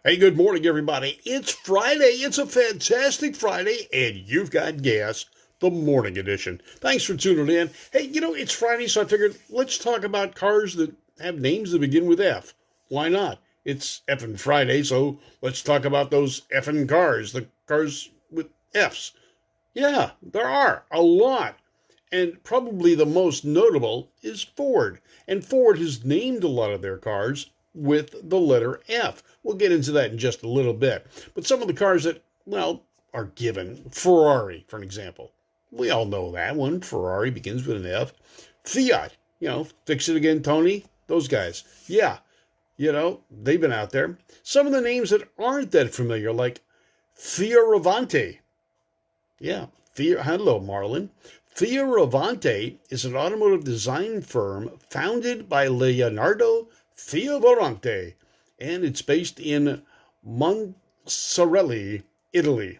Hey, good morning, everybody. It's Friday. It's a fantastic Friday, and you've got Gas, the morning edition. Thanks for tuning in. Hey, it's Friday, so I figured let's talk about cars that have names that begin with F. Why not? It's effing Friday, so let's talk about those effing cars, the cars with Fs. Yeah, there are a lot. And probably the most notable is Ford. And Ford has named a lot of their cars with the letter F. We'll get into that in just a little bit. But some of the cars that, well, are given. Ferrari, for an example. We all know that one. Ferrari begins with an F. Fiat, fix it again, Tony. Those guys. Yeah, they've been out there. Some of the names that aren't that familiar, like Fioravante. Yeah, hello, Marlon. Fioravante is an automotive design firm founded by Leonardo Fioravante, and it's based in Monserrate, Italy.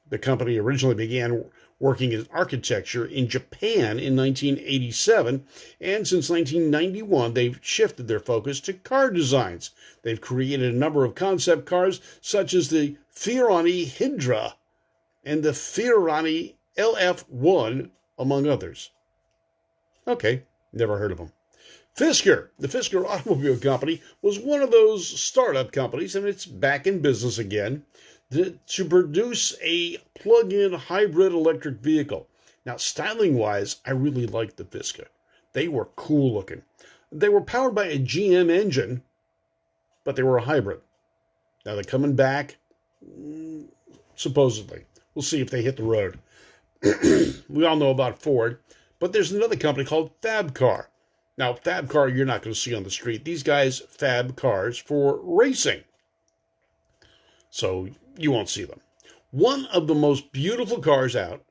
The company originally began working in architecture in Japan in 1987, and since 1991, they've shifted their focus to car designs. They've created a number of concept cars, such as the Fiorani Hydra and the Fiorani LF1, among others. Okay, never heard of them. Fisker, the Fisker Automobile Company, was one of those startup companies, and it's back in business again to produce a plug-in hybrid electric vehicle. Now, styling-wise, I really liked the Fisker. They were cool looking. They were powered by a GM engine, but they were a hybrid. Now, they're coming back, supposedly. We'll see if they hit the road. We all know about Ford, but there's another company called Fab Car. Now, Fab Car you're not going to see on the street. These guys fab cars for racing, so you won't see them. One of the most beautiful cars out,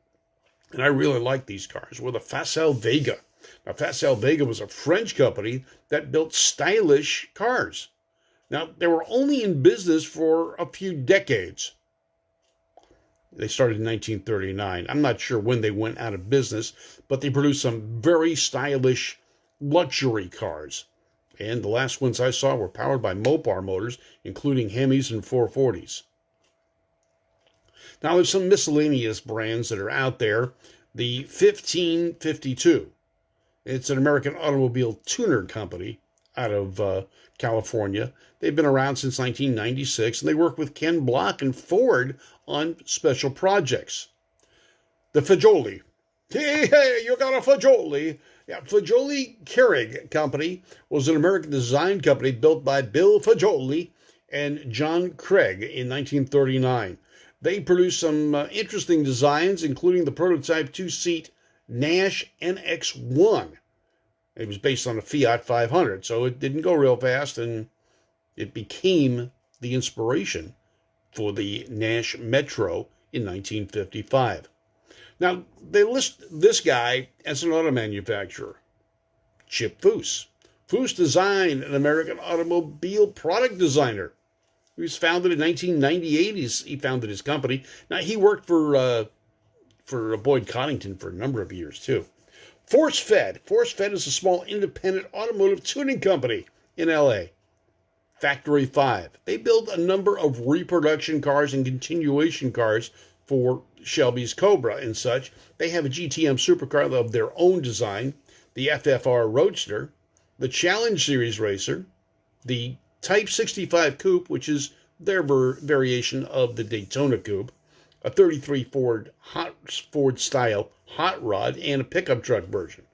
and I really like these cars, were the Facel Vega. Now, Facel Vega was a French company that built stylish cars. Now, they were only in business for a few decades. They started in 1939. I'm not sure when they went out of business, but they produced some very stylish luxury cars. And the last ones I saw were powered by Mopar motors, including Hemis and 440s. Now, there's some miscellaneous brands that are out there. The 1552. It's an American automobile tuner company out of California. They've been around since 1996, and they work with Ken Block and Ford on special projects. The Fagioli. Hey, you got a Fagioli. Yeah, Fagioli Keurig Company was an American design company built by Bill Fagioli and John Craig in 1939. They produced some interesting designs, including the prototype two-seat Nash NX1. It was based on a Fiat 500, so it didn't go real fast, and it became the inspiration for the Nash Metro in 1955. Now, they list this guy as an auto manufacturer, Chip Foose. Foose Design, an American automobile product designer. He was founded in 1998. He founded his company. Now, he worked for Boyd Coddington for a number of years, too. Force Fed. Force Fed is a small independent automotive tuning company in L.A. Factory 5. They build a number of reproduction cars and continuation cars for Shelby's Cobra and such. They have a GTM supercar of their own design, the FFR Roadster, the Challenge Series Racer, the Type 65 Coupe, which is their variation of the Daytona Coupe, a 33 Ford style Hot Rod, and a pickup truck version,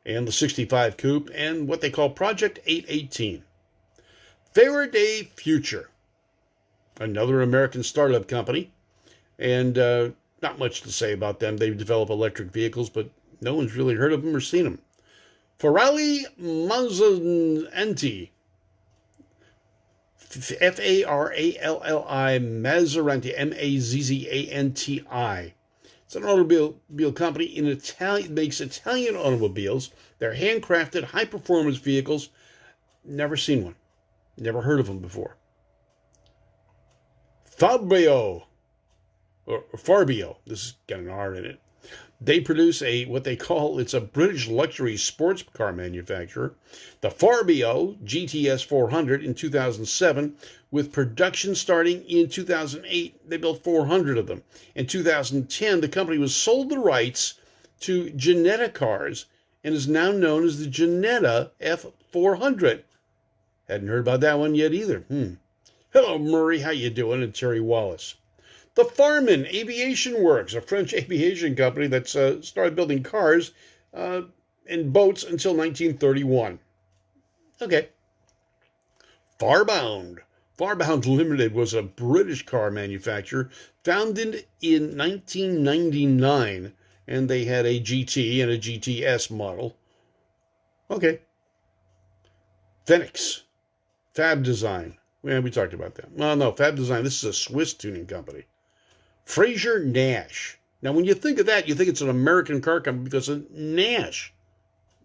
and the 65 Coupe, and what they call Project 818. Faraday Future, another American startup company, and not much to say about them. They develop electric vehicles, but no one's really heard of them or seen them. Faralli Mazzanti, F-A-R-A-L-L-I, Mazzanti, M-A-Z-Z-A-N-T-I. It's an automobile company in Italian, makes Italian automobiles. They're handcrafted, high-performance vehicles. Never seen one. Never heard of them before. Fabio, or Farbio, this has got an R in it. They produce what they call, it's a British luxury sports car manufacturer, the Fabio GTS 400 in 2007, with production starting in 2008. They built 400 of them. In 2010, the company was sold the rights to Ginetta cars and is now known as the Ginetta F400. Hadn't heard about that one yet either. Hello, Murray. How you doing? And Terry Wallace. The Farman Aviation Works, a French aviation company that started building cars and boats until 1931. Okay. Farbound. Farbound Limited was a British car manufacturer founded in 1999, and they had a GT and a GTS model. Okay. Phoenix. Fab Design. Yeah, we talked about that. Well, no, Fab Design, this is a Swiss tuning company. Fraser Nash. Now, when you think of that, you think it's an American car company because of Nash.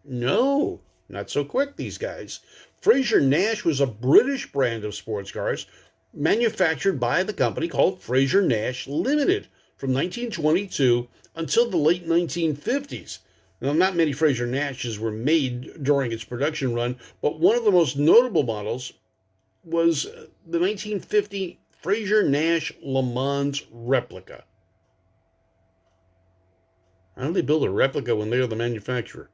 No, not so quick, these guys. Fraser Nash was a British brand of sports cars manufactured by the company called Fraser Nash Limited from 1922 until the late 1950s. Now, not many Fraser Nashes were made during its production run, but one of the most notable models was the 1950 Fraser Nash Le Mans replica. How do they build a replica when they're the manufacturer?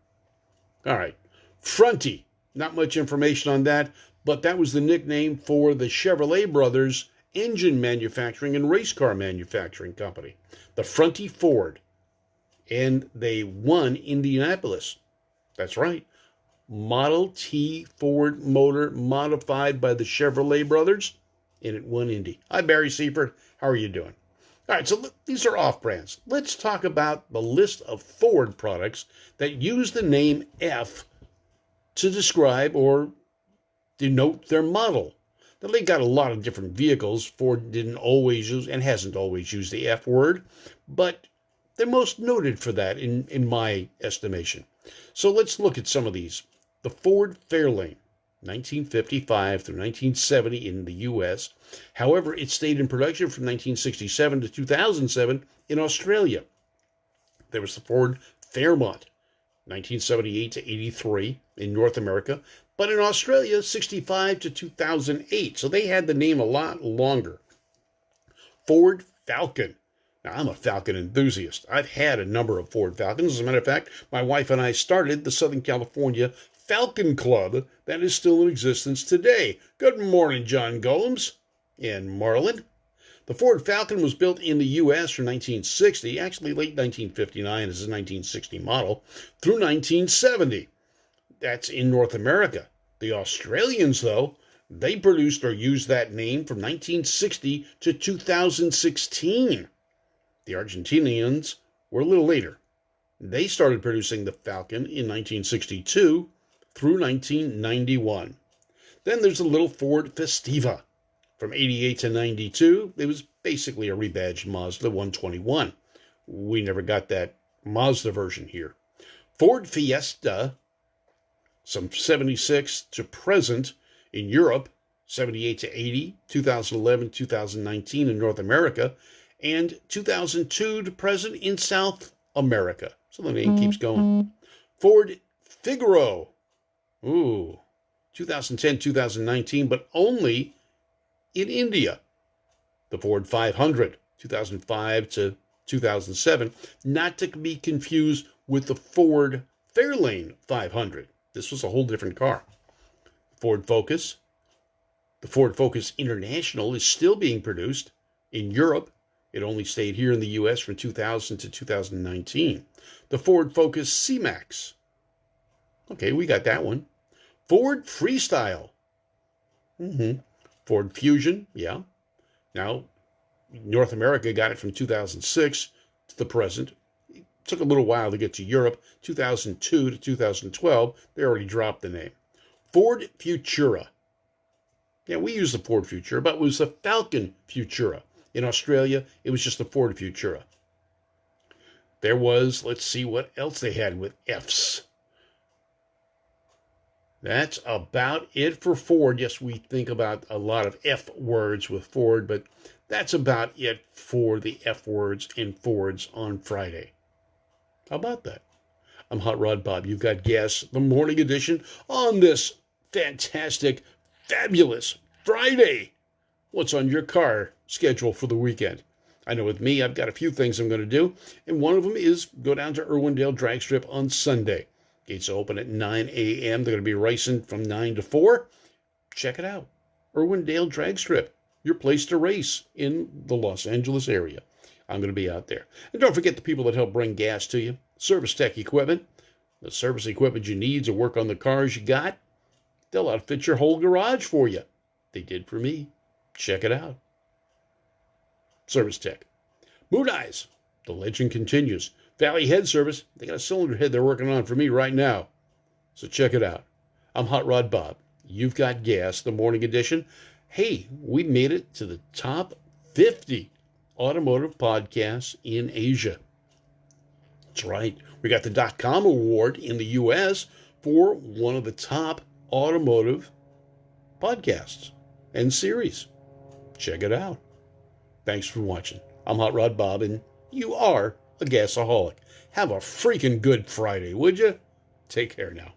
All right. Fronty. Not much information on that, but that was the nickname for the Chevrolet Brothers engine manufacturing and race car manufacturing company, the Fronty Ford. And they won Indianapolis. That's right. Model T Ford motor modified by the Chevrolet Brothers, and it won Indy. Hi, Barry Seifert. How are you doing? All right, so these are off-brands. Let's talk about the list of Ford products that use the name F to describe or denote their model. Now, they got a lot of different vehicles. Ford didn't always use and hasn't always used the F word, but they're most noted for that in my estimation. So let's look at some of these. The Ford Fairlane, 1955 through 1970 in the U.S. However, it stayed in production from 1967 to 2007 in Australia. There was the Ford Fairmont, 1978 to 83 in North America, but in Australia, 65 to 2008. So they had the name a lot longer. Ford Falcon. Now, I'm a Falcon enthusiast. I've had a number of Ford Falcons. As a matter of fact, my wife and I started the Southern California Falcon Club that is still in existence today. Good morning, John Golems and Marlin. The Ford Falcon was built in the U.S. from 1960, actually late 1959 as a 1960 model, through 1970. That's in North America. The Australians, though, they produced or used that name from 1960 to 2016. The Argentinians were a little later. They started producing the Falcon in 1962 through 1991. Then there's the little Ford Festiva. From 88 to 92, it was basically a rebadged Mazda 121. We never got that Mazda version here. Ford Fiesta, some 76 to present in Europe, 78 to 80, 2011, 2019 in North America, and 2002 to present in South America. So the name keeps going. Ford Figaro, 2010, 2019, but only in India. The Ford 500, 2005 to 2007, not to be confused with the Ford Fairlane 500. This was a whole different car. Ford Focus. The Ford Focus International is still being produced in Europe. It only stayed here in the U.S. from 2000 to 2019. The Ford Focus C-Max. Okay, we got that one. Ford Freestyle. Ford Fusion, yeah. Now, North America got it from 2006 to the present. It took a little while to get to Europe. 2002 to 2012, they already dropped the name. Ford Futura. Yeah, we use the Ford Futura, but it was the Falcon Futura. In Australia, it was just the Ford Futura. There was, let's see what else they had with Fs. That's about it for Ford. Yes, we think about a lot of F words with Ford, but that's about it for the F words and Fords on Friday. How about that? I'm Hot Rod Bob. You've got Gas, the morning edition, on this fantastic, fabulous Friday. What's on your car schedule for the weekend? I know with me, I've got a few things I'm going to do, and one of them is go down to Irwindale Drag Strip on Sunday. Gates open at 9 a.m. They're going to be racing from 9 to 4. Check it out. Irwindale Drag Strip, your place to race in the Los Angeles area. I'm going to be out there. And don't forget the people that help bring gas to you. Service Tech Equipment. The service equipment you need to work on the cars you got. They'll outfit your whole garage for you. They did for me. Check it out. Service Tech. Moon Eyes. The legend continues. Valley Head Service. They got a cylinder head they're working on for me right now. So check it out. I'm Hot Rod Bob. You've got Gas, the morning edition. Hey, we made it to the top 50 automotive podcasts in Asia. That's right. We got the .com award in the U.S. for one of the top automotive podcasts and series. Check it out. Thanks for watching. I'm Hot Rod Bob, and you are a gasaholic. Have a freaking good Friday, would you? Take care now.